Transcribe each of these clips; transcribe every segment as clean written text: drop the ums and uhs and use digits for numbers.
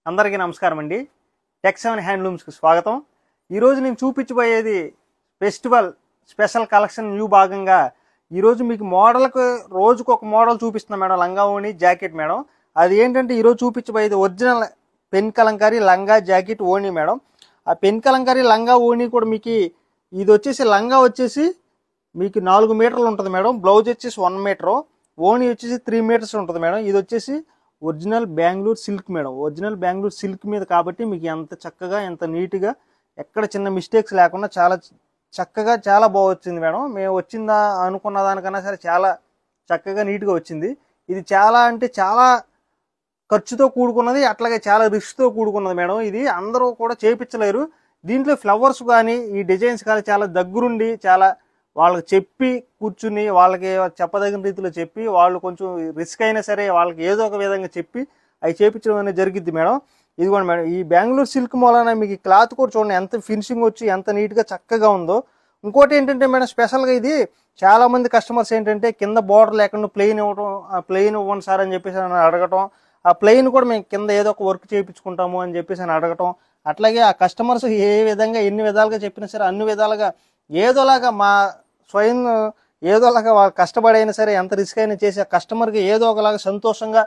అందరికీ నమస్కారం అండి. టెక్7 హ్యాండ్లూమ్స్కి స్వాగతం. ఈరోజు నేను చూపించబోయేది ఫెస్టివల్ స్పెషల్ కలెక్షన్ న్యూ భాగంగా ఈరోజు మీకు మోడల్కి రోజుకు ఒక మోడల్ చూపిస్తున్నాం మేడం. లంగా ఓణి జాకెట్ మేడం. అది ఏంటంటే ఈరోజు చూపించబోయేది ఒరిజినల్ పెన్ కలంకారీ లంగా జాకెట్ ఓణి మేడం. ఆ పెన్ కలంకారీ లంగా ఓణి కూడా మీకు ఇది వచ్చేసి లంగా వచ్చేసి మీకు 4 మీటర్లు ఉంటుంది మేడం. బ్లౌజ్ వచ్చేసి 1 మీటరు, ఓణి వచ్చేసి 3 మీటర్స్ ఉంటుంది మేడం. ఇది వచ్చేసి original Bengaluru silk madam. Original Bengaluru silk మీద కాబట్టి మీకు ఎంత చక్కగా ఎంత నీట్గా ఎక్కడ చిన్న మిస్టేక్స్ లేకుండా చాలా చక్కగా చాలా బాగా వచ్చింది మేడం. మేము వచ్చిందా అనుకున్న దానికన్నా సరే చాలా చక్కగా నీట్గా వచ్చింది. ఇది చాలా అంటే చాలా ఖర్చుతో కూడుకున్నది, అట్లాగే చాలా రిస్క్తో కూడుకున్నది మేడం. ఇది అందరూ కూడా చేయించలేరు. దీంట్లో ఫ్లవర్స్ కానీ ఈ డిజైన్స్ కానీ చాలా దగ్గరుండి చాలా వాళ్ళకి చెప్పి కూర్చుని వాళ్ళకి చెప్పదగిన రీతిలో చెప్పి వాళ్ళు కొంచెం రిస్క్ అయినా సరే వాళ్ళకి ఏదో ఒక విధంగా చెప్పి అవి చేయించడం అనేది జరిగిద్ది మేడం. ఇదిగోండి మేడం, ఈ బెంగళూరు సిల్క్ మూలన మీకు క్లాత్ కూడా చూడండి ఎంత ఫినిషింగ్ వచ్చి ఎంత నీట్గా చక్కగా ఉందో. ఇంకోటి ఏంటంటే మేడం, స్పెషల్గా ఇది చాలా మంది కస్టమర్స్ ఏంటంటే కింద బార్డర్ లేకుండా ప్లెయిన్ ఇవ్వడం, ఆ ప్లెయిన్ ఇవ్వండి సార్ అని చెప్పేసి అని అడగటం, ఆ ప్లెయిన్ కూడా మేము కింద ఏదో ఒక వర్క్ చేయించుకుంటాము అని చెప్పేసి అని అడగటం. అట్లాగే ఆ కస్టమర్స్ ఏ విధంగా ఎన్ని విధాలుగా చెప్పినా సరే అన్ని విధాలుగా ఏదోలాగా మా స్వయం ఏదోలాగా వాళ్ళు కష్టపడైనా సరే ఎంత రిస్క్ అయినా చేసి ఆ కస్టమర్కి ఏదో ఒకలాగా సంతోషంగా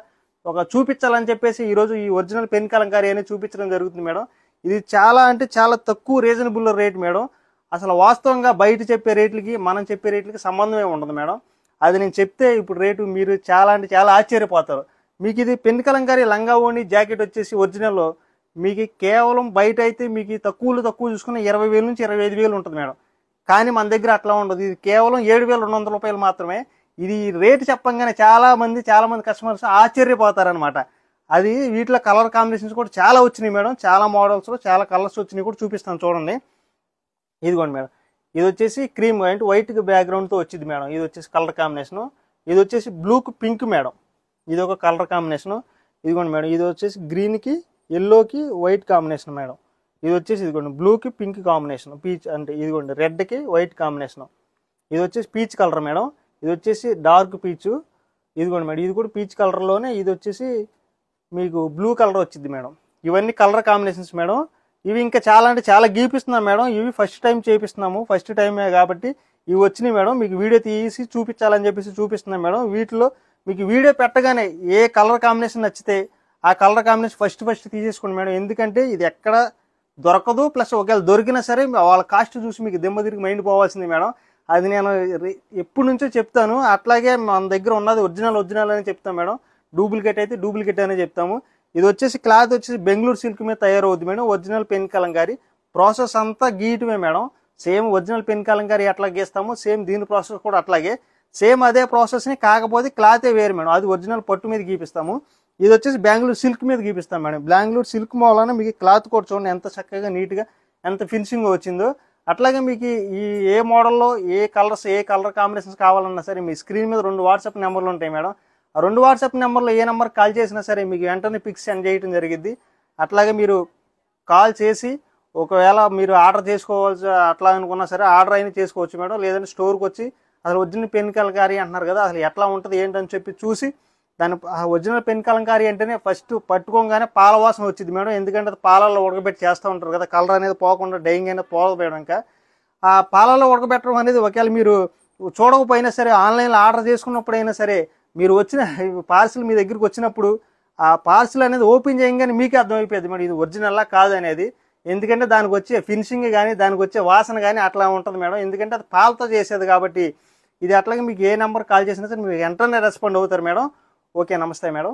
ఒక చూపించాలని చెప్పేసి ఈరోజు ఈ ఒరిజినల్ పెన్ కలంకారీ అనేది చూపించడం జరుగుతుంది మేడం. ఇది చాలా అంటే చాలా తక్కువ రీజనబుల్ రేట్ మేడం. అసలు వాస్తవంగా బయట చెప్పే రేట్లకి మనం చెప్పే రేట్లకి సంబంధమే ఉండదు మేడం. అది నేను చెప్తే ఇప్పుడు రేటు మీరు చాలా అంటే చాలా ఆశ్చర్యపోతారు. మీకు ఇది పెన్ కలంకారీ లంగా ఓణి జాకెట్ వచ్చేసి ఒరిజినల్లో మీకు కేవలం బయట అయితే మీకు తక్కువ చూసుకున్న 20,000 నుంచి 25,000 ఉంటుంది మేడం. కానీ మన దగ్గర అట్లా ఉండదు. ఇది కేవలం 7,200 రూపాయలు మాత్రమే. ఇది రేటు చెప్పంగానే చాలా మంది కస్టమర్స్ ఆశ్చర్యపోతారనమాట. అది వీటిలో కలర్ కాంబినేషన్స్ కూడా చాలా వచ్చినాయి మేడం. చాలా మోడల్స్లో చాలా కలర్స్ వచ్చినాయి కూడా చూపిస్తాను చూడండి. ఇదిగోండి మేడం, ఇది వచ్చేసి క్రీమ్ అంటే వైట్ బ్యాక్గ్రౌండ్తో వచ్చింది మేడం. ఇది వచ్చేసి కలర్ కాంబినేషను. ఇది వచ్చేసి బ్లూకి పింక్ మేడం. ఇది ఒక కలర్ కాంబినేషను. ఇదిగోండి మేడం, ఇది వచ్చేసి గ్రీన్కి ఎల్లోకి వైట్ కాంబినేషన్ మేడం. ఇది వచ్చేసి ఇదిగోండి బ్లూకి పింక్ కాంబినేషన్, పీచ్ అంటే ఇదిగోండి రెడ్కి వైట్ కాంబినేషన్. ఇది వచ్చేసి పీచ్ కలర్ మేడం. ఇది వచ్చేసి డార్క్ పీచు. ఇదిగోండి మేడం, ఇది కూడా పీచ్ కలర్లోనే ఇది వచ్చేసి మీకు బ్లూ కలర్ వచ్చింది మేడం. ఇవన్నీ కలర్ కాంబినేషన్స్ మేడం. ఇవి ఇంకా చాలా అంటే చాలా గీపిస్తున్నాం మేడం. ఇవి ఫస్ట్ టైం చేపిస్తున్నాము, ఫస్ట్ టైమే కాబట్టి ఇవి వచ్చినాయి మేడం. మీకు వీడియో తీసి చూపించాలని చెప్పేసి చూపిస్తున్నాం మేడం. వీటిలో మీకు వీడియో పెట్టగానే ఏ కలర్ కాంబినేషన్ నచ్చితే ఆ కలర్ కాంబినేషన్ ఫస్ట్ తీసేసుకోండి మేడం. ఎందుకంటే ఇది ఎక్కడ దొరకదు, ప్లస్ ఒకవేళ దొరికినా సరే వాళ్ళ కాస్ట్ చూసి మీకు దిమ్మ తిరిగి మైండ్ పోవాల్సింది మేడం. అది నేను ఎప్పటి నుంచో చెప్తాను. అట్లాగే మన దగ్గర ఉన్నది ఒరిజినల్ అని చెప్తాం మేడం. డూప్లికేట్ అయితే డూప్లికేట్ అనే చెప్తాము. ఇది వచ్చేసి క్లాత్ వచ్చేసి బెంగళూరు సిల్క్ మీద తయారవుద్ది madam. Original pen Kalamkari process అంతా గీయటమే madam. Same original pen Kalamkari ఎట్లా గీస్తాము సేమ్ దీని ప్రాసెస్ కూడా అట్లాగే సేమ్ అదే ప్రాసెస్ని, కాకపోతే క్లాతే వేరు మేడం. అది ఒరిజినల్ పట్టు మీద గీపిస్తాము. ఇది వచ్చేసి బెంగళూరు సిల్క్ మీద గీపిస్తాం మేడం. బెంగళూరు సిల్క్ మూలన మీకు క్లాత్ కూడా చూడండి ఎంత చక్కగా నీట్గా ఎంత ఫినిషింగ్ వచ్చిందో. అట్లాగే మీకు ఈ ఏ మోడల్లో ఏ కలర్ కాంబినేషన్స్ కావాలన్నా సరే మీ స్క్రీన్ మీద 2 వాట్సాప్ నెంబర్లు ఉంటాయి మేడం. ఆ 2 వాట్సాప్ నెంబర్లో ఏ నెంబర్ కాల్ చేసినా సరే మీకు వెంటనే పిక్స్ సెండ్ చేయడం జరిగిద్ది. అట్లాగే మీరు కాల్ చేసి ఒకవేళ మీరు ఆర్డర్ చేసుకోవాల్సి అట్లా అనుకున్నా సరే ఆర్డర్ అయినా చేసుకోవచ్చు మేడం. లేదంటే స్టోర్కి వచ్చి అసలు ఒరిజినల్ పెన్ కలంకారీ అంటున్నారు కదా, అసలు ఎట్లా ఉంటుంది ఏంటని చెప్పి చూసి దాని ఒరిజినల్ పెన్ కలంకారీ అంటేనే ఫస్ట్ పట్టుకోగానే పాల వాసన వచ్చింది మేడం. ఎందుకంటే అది పాలల్లో ఉడకబెట్టి చేస్తూ ఉంటారు కదా, కలర్ అనేది పోకుండా డైయింగ్ అనేది పోకపోయడం. ఇంకా ఆ పాలల్లో ఉడకబెట్టడం అనేది ఒకవేళ మీరు చూడకపోయినా సరే ఆన్లైన్లో ఆర్డర్ చేసుకున్నప్పుడైనా సరే మీరు వచ్చిన పార్సిల్ మీ దగ్గరికి వచ్చినప్పుడు ఆ పార్సిల్ అనేది ఓపెన్ చేయగానే మీకే అర్థమైపోయింది మేడం ఇది ఒరిజినల్లా కాదు అనేది. ఎందుకంటే దానికి వచ్చే ఫినిషింగ్ కానీ దానికి వచ్చే వాసన కానీ అట్లా ఉంటుంది మేడం. ఎందుకంటే అది పాలతో చేసేది కాబట్టి ఇది అట్లాగే మీకు ఏ నెంబర్ కాల్ చేసినా సరే మీరు వెంటనే రెస్పాండ్ అవుతారు మేడం. ఓకే, నమస్తే మేడం.